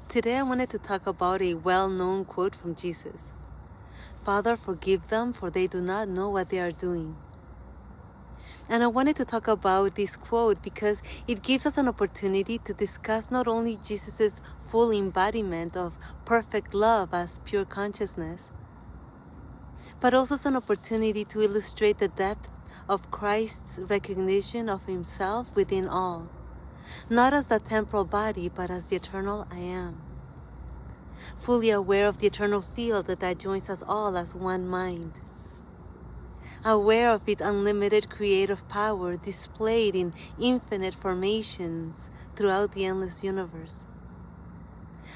Today I wanted to talk about a well-known quote from Jesus. Father, forgive them, for they do not know what they are doing. And I wanted to talk about this quote because it gives us an opportunity to discuss not only Jesus' full embodiment of perfect love as pure consciousness, but also as an opportunity to illustrate the depth of Christ's recognition of himself within all, not as the temporal body, but as the eternal I am. Fully aware of the eternal field that joins us all as one mind. Aware of its unlimited creative power displayed in infinite formations throughout the endless universe.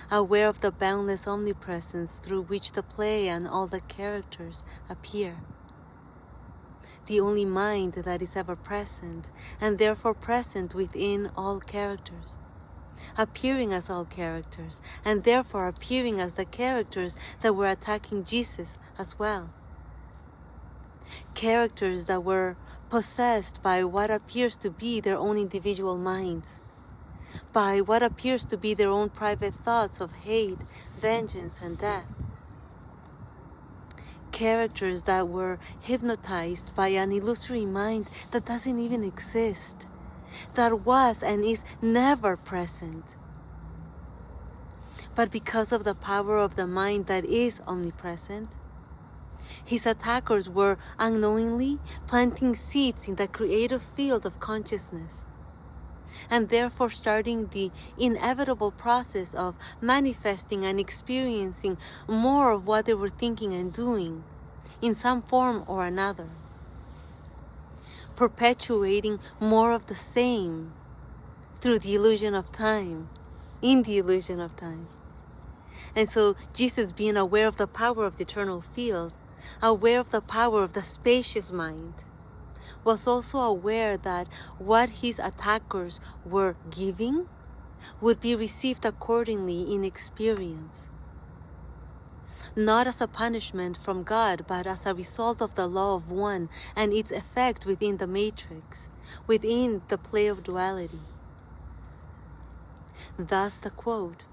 Aware of the boundless omnipresence through which the play and all the characters appear. The only mind that is ever present, and therefore present within all characters. Appearing as all characters, and therefore appearing as the characters that were attacking Jesus as well. Characters that were possessed by what appears to be their own individual minds, by what appears to be their own private thoughts of hate, vengeance, and death. Characters that were hypnotized by an illusory mind that doesn't even exist, that was and is never present. But because of the power of the mind that is omnipresent, his attackers were unknowingly planting seeds in the creative field of consciousness, and therefore starting the inevitable process of manifesting and experiencing more of what they were thinking and doing in some form or another. Perpetuating more of the same through the illusion of time, in the illusion of time. And so Jesus, being aware of the power of the eternal field, aware of the power of the spacious mind, was also aware that what his attackers were giving would be received accordingly in experience. Not as a punishment from God, but as a result of the law of one and its effect within the matrix, within the play of duality. Thus the quote,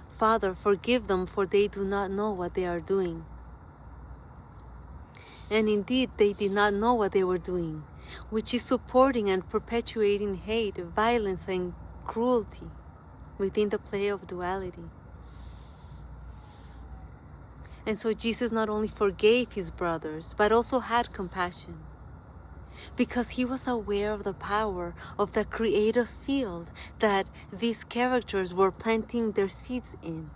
Father, forgive them, for they do not know what they are doing. And indeed, they did not know what they were doing, which is supporting and perpetuating hate, violence, and cruelty within the play of duality. And so Jesus not only forgave his brothers, but also had compassion, because he was aware of the power of the creative field that these characters were planting their seeds in,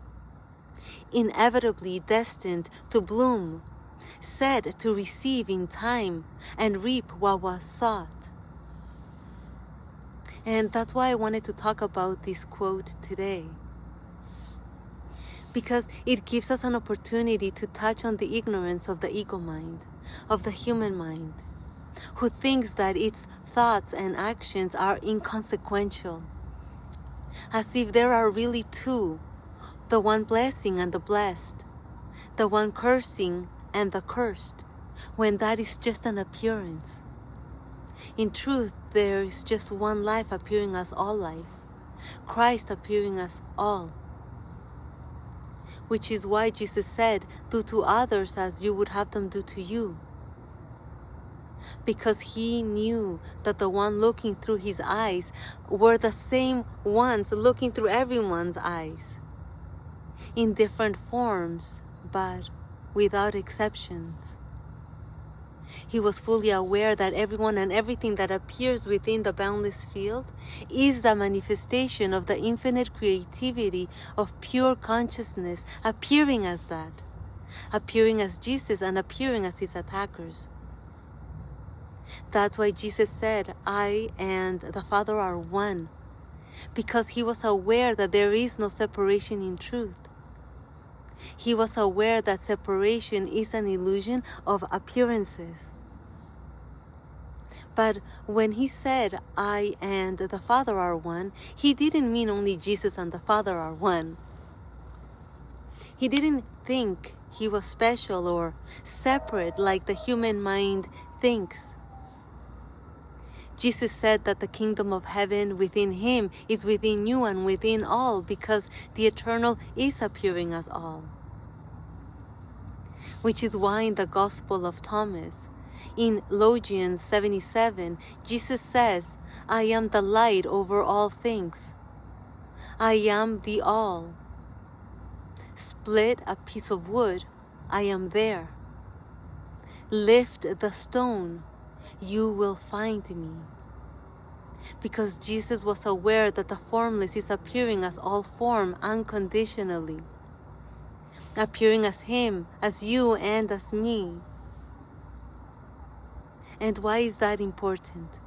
inevitably destined to bloom, said to receive in time and reap what was sought. And that's why I wanted to talk about this quote today, because it gives us an opportunity to touch on the ignorance of the ego mind, of the human mind, who thinks that its thoughts and actions are inconsequential, as if there are really two, the one blessing and the blessed, the one cursing and the cursed, when that is just an appearance. In truth, there is just one life appearing as all life, Christ appearing as all. Which is why Jesus said, do to others as you would have them do to you. Because he knew that the one looking through his eyes were the same ones looking through everyone's eyes, in different forms, but without exceptions. He was fully aware that everyone and everything that appears within the boundless field is the manifestation of the infinite creativity of pure consciousness appearing as that, appearing as Jesus and appearing as his attackers. That's why Jesus said, I and the Father are one, because he was aware that there is no separation in truth. He was aware that separation is an illusion of appearances. But when he said, I and the Father are one, he didn't mean only Jesus and the Father are one. He didn't think he was special or separate like the human mind thinks. Jesus said that the kingdom of heaven within him is within you and within all, because the eternal is appearing as all. Which is why in the Gospel of Thomas, in Logians 77, Jesus says, I am the light over all things. I am the all. Split a piece of wood, I am there. Lift the stone, you will find me. Because Jesus was aware that the formless is appearing as all form unconditionally. Appearing as him, as you, and as me. And why is that important?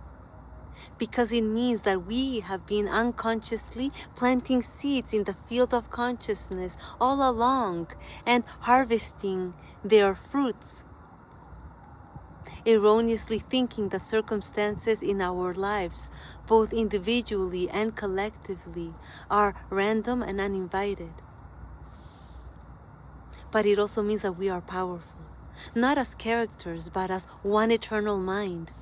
Because it means that we have been unconsciously planting seeds in the field of consciousness all along and harvesting their fruits. Erroneously thinking the circumstances in our lives, both individually and collectively, are random and uninvited. But it also means that we are powerful, not as characters, but as one eternal mind,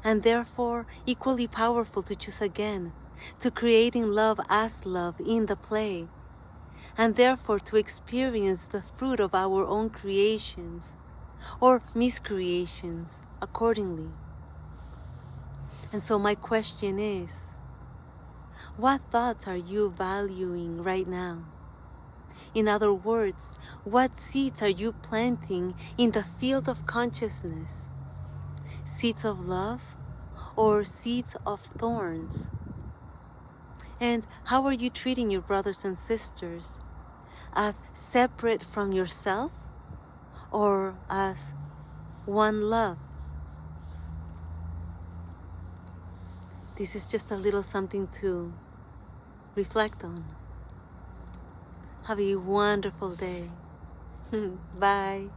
and therefore equally powerful to choose again, to creating love as love in the play, and therefore to experience the fruit of our own creations, or miscreations accordingly. And so my question is, what thoughts are you valuing right now? In other words, what seeds are you planting in the field of consciousness? Seeds of love or seeds of thorns? And how are you treating your brothers and sisters? As separate from yourself or as one love? This is just a little something to reflect on. Have a wonderful day. Bye.